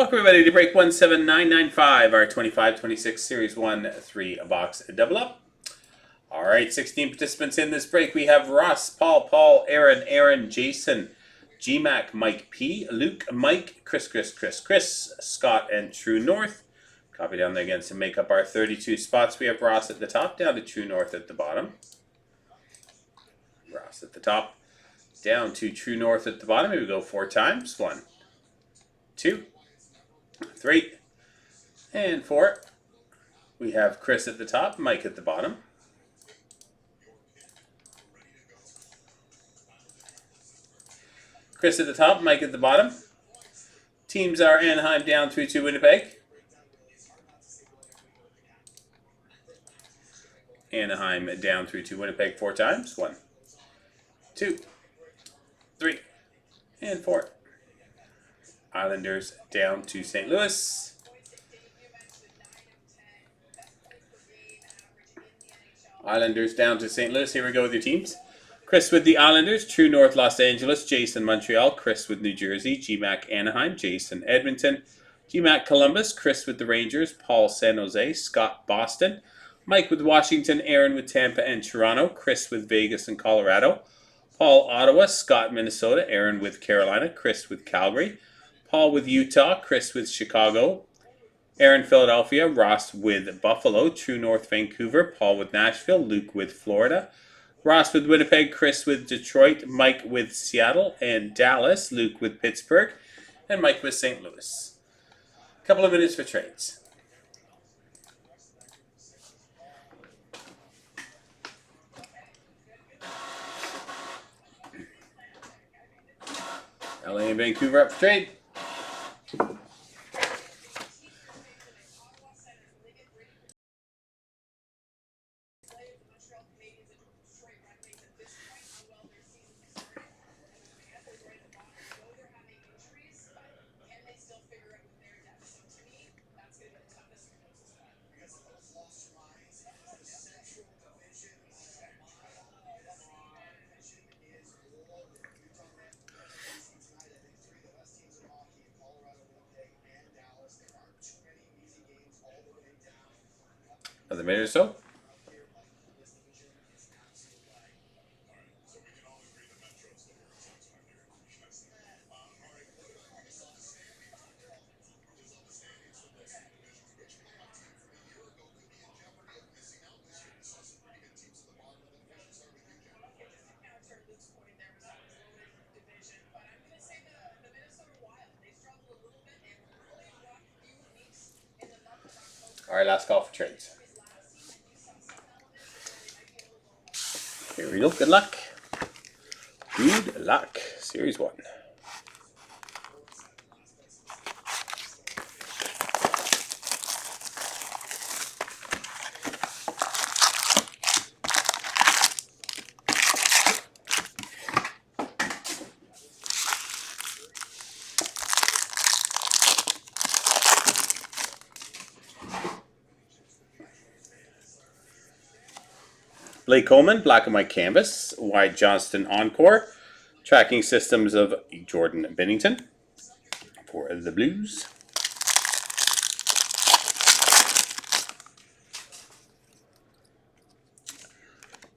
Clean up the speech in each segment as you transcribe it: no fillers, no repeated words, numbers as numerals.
Welcome everybody to break 17995, our 25-26 Series 1 3-box double up. Alright, 16 participants in this break. We have Ross, Paul, Aaron, Jason, GMAC, Mike P, Luke, Mike, Chris, Scott, and True North. Copy down there again to make up our 32 spots. We have Ross at the top, down to True North at the bottom. Ross at the top, down to True North at the bottom. Here we go 4 times. 1, 2, 3, and 4. We have Chris at the top, Mike at the bottom. Chris at the top, Mike at the bottom. Teams are Anaheim down through to Winnipeg. Anaheim down through to Winnipeg 4 times. 1, 2, 3, and 4. Islanders down to St. Louis. Islanders down to St. Louis. Here we go with your teams. Chris with the Islanders, True North Los Angeles, Jason Montreal, Chris with New Jersey, GMAC Anaheim, Jason Edmonton, GMAC Columbus, Chris with the Rangers, Paul San Jose, Scott Boston, Mike with Washington, Aaron with Tampa and Toronto, Chris with Vegas and Colorado, Paul Ottawa, Scott Minnesota, Aaron with Carolina, Chris with Calgary, Paul with Utah, Chris with Chicago, Aaron Philadelphia, Ross with Buffalo, True North Vancouver, Paul with Nashville, Luke with Florida, Ross with Winnipeg, Chris with Detroit, Mike with Seattle and Dallas, Luke with Pittsburgh, and Mike with St. Louis. A couple of minutes for trades. LA and Vancouver up for trade. Another minute or so. All right, last call for trades. Here we go. Good luck. Good luck. Series 1. Blake Coleman, black and white canvas. Wide Johnston Encore. Tracking systems of Jordan Binnington for the Blues.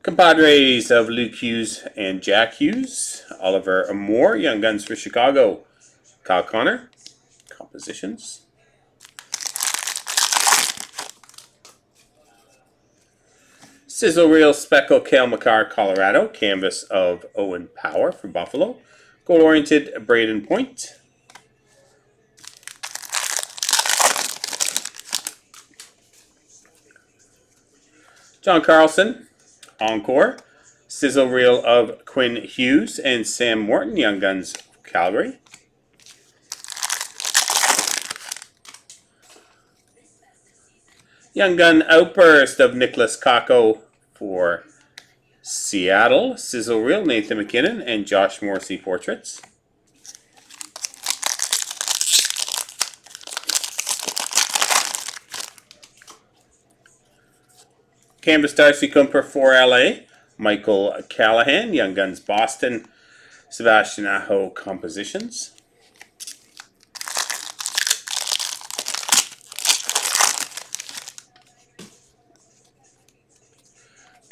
Compadres of Luke Hughes and Jack Hughes. Oliver Moore, Young Guns for Chicago. Kyle Connor. Compositions. Sizzle Reel Speckle Cale Makar, Colorado. Canvas of Owen Power for Buffalo. Gold Oriented Braden Point. John Carlson, Encore. Sizzle Reel of Quinn Hughes and Sam Morton, Young Guns, Calgary. Young Gun Outburst of Nicholas Kakko for Seattle. Sizzle Reel, Nathan McKinnon and Josh Morrissey portraits. Canvas Darcy Kumper for LA. Michael Callahan, Young Guns Boston. Sebastian Aho compositions.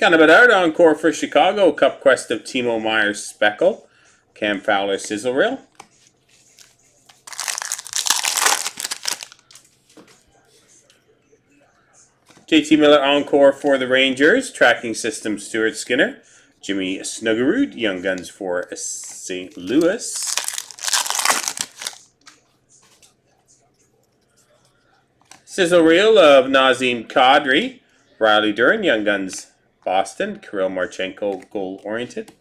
Kind of an out encore for Chicago. Cup Quest of Timo Meyer's Speckle. Cam Fowler Sizzle Reel. JT Miller encore for the Rangers. Tracking System Stuart Skinner. Jimmy Snuggerud. Young Guns for St. Louis. Sizzle Reel of Nazem Kadri. Riley Duran. Young Guns Boston. Kirill Marchenko goal oriented.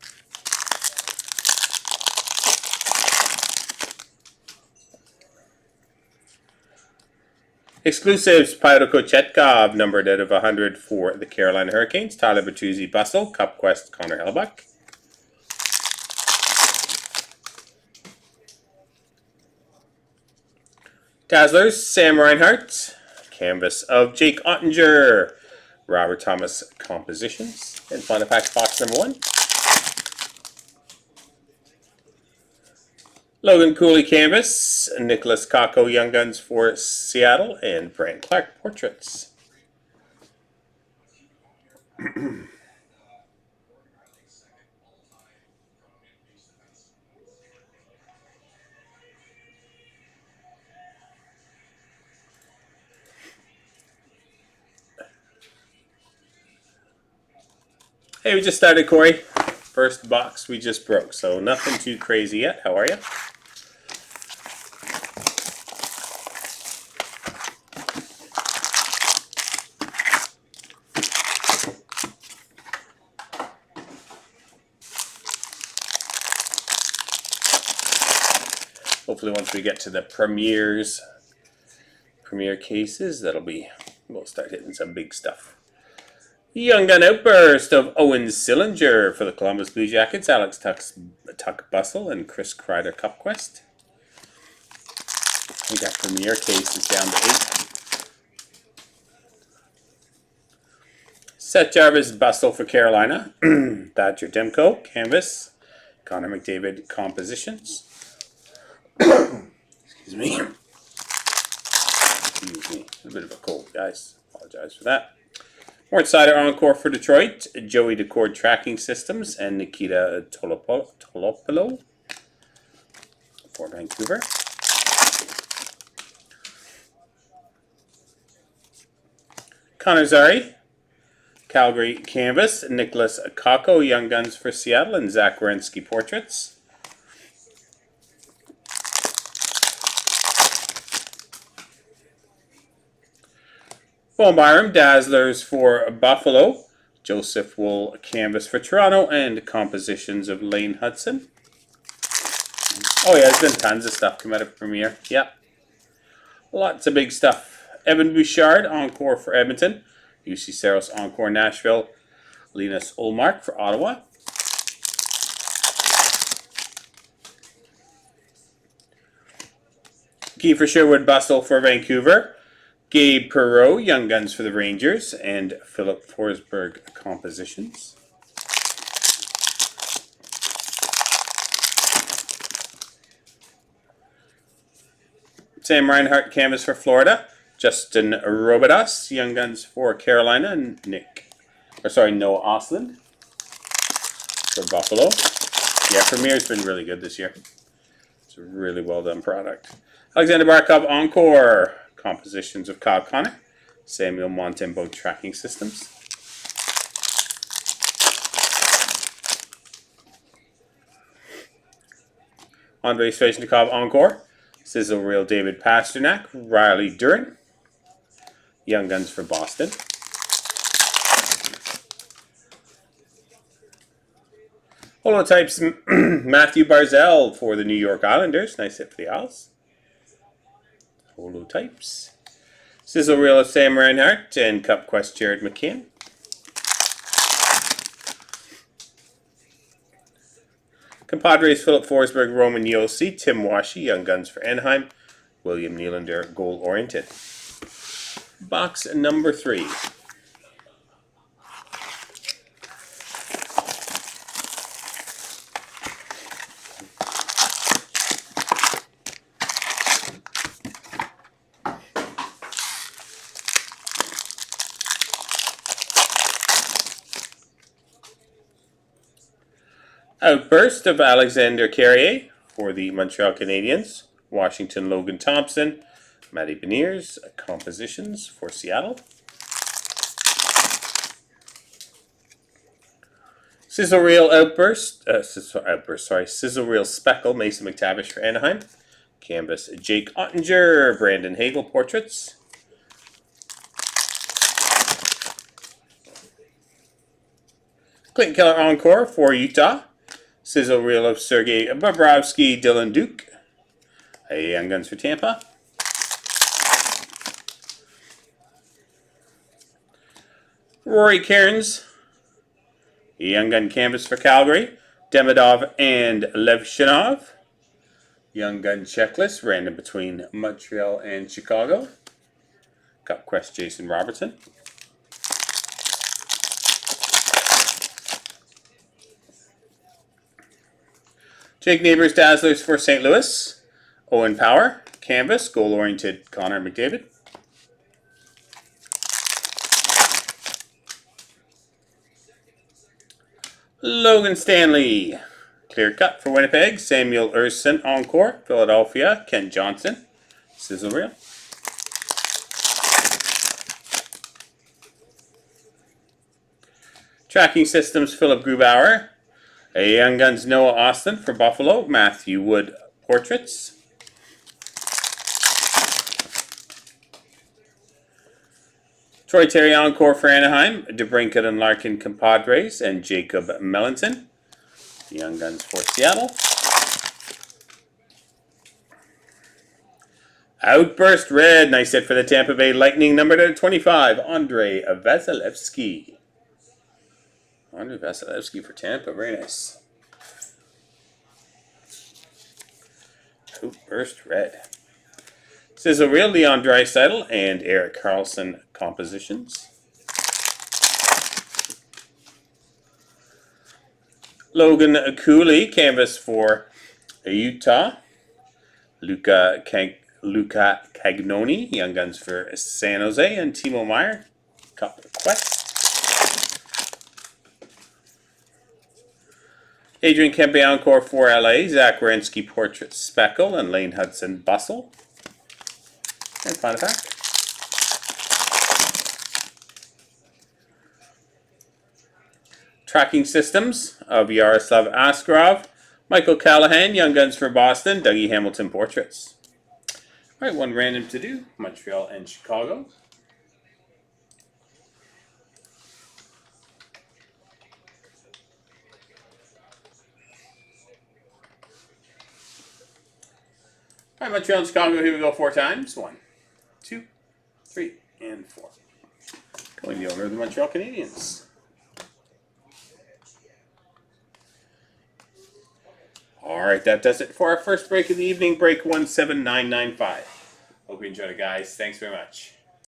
Exclusives, Pyotr Kochetkov, numbered out of 100 for the Carolina Hurricanes. Tyler Bertuzzi Bustle, Cup Quest, Connor Hellebuck. Dazzlers, Sam Reinhart. Canvas of Jake Ottinger. Robert Thomas Compositions. And Final Pack box number 1. Logan Cooley Canvas, Nicholas Kakko Young Guns for Seattle, and Brant Clark Portraits. Hey, we just started, Corey. First box we just broke, so nothing too crazy yet. How are you? Hopefully once we get to the premier cases, we'll start hitting some big stuff. Young Gun Outburst of Owen Sillinger for the Columbus Blue Jackets. Alex Tuck Bustle and Chris Kreider Cup Quest. We got premier cases down to 8. Seth Jarvis Bustle for Carolina. Thatcher Demko Canvas. Connor McDavid Compositions. Excuse me. A bit of a cold, guys. Apologize for that. Mort Sider encore for Detroit. Joey Decord Tracking Systems and Nikita Tolopolo for Vancouver. Connor Zary, Calgary Canvas. Nicholas Kakko Young Guns for Seattle and Zach Werenski Portraits. Paul Byram, Dazzlers for Buffalo. Joseph Wool Canvas for Toronto and Compositions of Lane Hudson. Oh yeah, there's been tons of stuff come out of Premier. Yep. Lots of big stuff. Evan Bouchard, encore for Edmonton. UC Saros, encore Nashville. Linus Ullmark for Ottawa. Kiefer Sherwood Bustle for Vancouver. Gabe Perreault, Young Guns for the Rangers, and Philip Forsberg Compositions. Sam Reinhart Canvas for Florida. Justin Robidas, Young Guns for Carolina, and Noah Osland for Buffalo. Yeah, Premier's been really good this year. It's a really well done product. Alexander Barkov Encore. Compositions of Kyle Connor. Samuel Montembeault Tracking Systems. Andrei Svechnikov Encore. Sizzle Reel David Pasternak. Riley Duran. Young Guns for Boston. Holotypes Matthew Barzal for the New York Islanders. Nice hit for the Isles. Holotypes. Sizzle Reel of Sam Reinhart and Cup Quest Jared McCann. Compadres Philip Forsberg, Roman Josi, Tim Washy, Young Guns for Anaheim, William Nylander, Goal Oriented. Box number 3. Outburst of Alexander Carrier for the Montreal Canadiens. Washington, Logan Thompson. Matty Beniers, compositions for Seattle. Sizzle Reel Sizzle Reel Speckle, Mason McTavish for Anaheim. Canvas, Jake Ottinger, Brandon Hagel portraits. Clayton Keller Encore for Utah. Sizzle Reel of Sergei Bobrovsky, Dylan Duke. A Young Guns for Tampa. Rory Cairns, Young Gun Canvas for Calgary. Demidov and Levshinov. Young Gun Checklist, random between Montreal and Chicago. Cup Quest Jason Robertson. Jake Neighbors Dazzlers for St. Louis. Owen Power, Canvas, goal-oriented Connor McDavid. Logan Stanley, Clear Cut for Winnipeg. Samuel Ersson, Encore, Philadelphia. Ken Johnson, Sizzle Reel. Tracking Systems, Philip Grubauer. A Young Guns Noah Austin for Buffalo. Matthew Wood portraits. Troy Terry Encore for Anaheim. DeBrincat and Larkin compadres. And Jacob Mellenton. Young Guns for Seattle. Outburst Red. Nice hit for the Tampa Bay Lightning. Number to 25. Andrei Vasilevsky. Andrei Vasilevsky for Tampa. Very nice. Outburst Red. Sizzle Reel, Leon Draisaitl and Erik Karlsson compositions. Logan Cooley, canvas for Utah. Luca Cagnoni, Young Guns for San Jose. And Timo Meier, Cup Quest. Adrian Kempe Encore for LA. Zach Werenski Portrait Speckle and Lane Hudson Bustle. And final pack. Tracking Systems of Yaroslav Askarov. Michael Callahan, Young Guns for Boston. Dougie Hamilton portraits. All right, one random to do. Montreal and Chicago. All right, Montreal and Chicago, here we go 4 times. 1, 2, 3, and 4. Going the owner of the Montreal Canadiens. All right, that does it for our first break of the evening, break 17995. Hope you enjoyed it, guys. Thanks very much.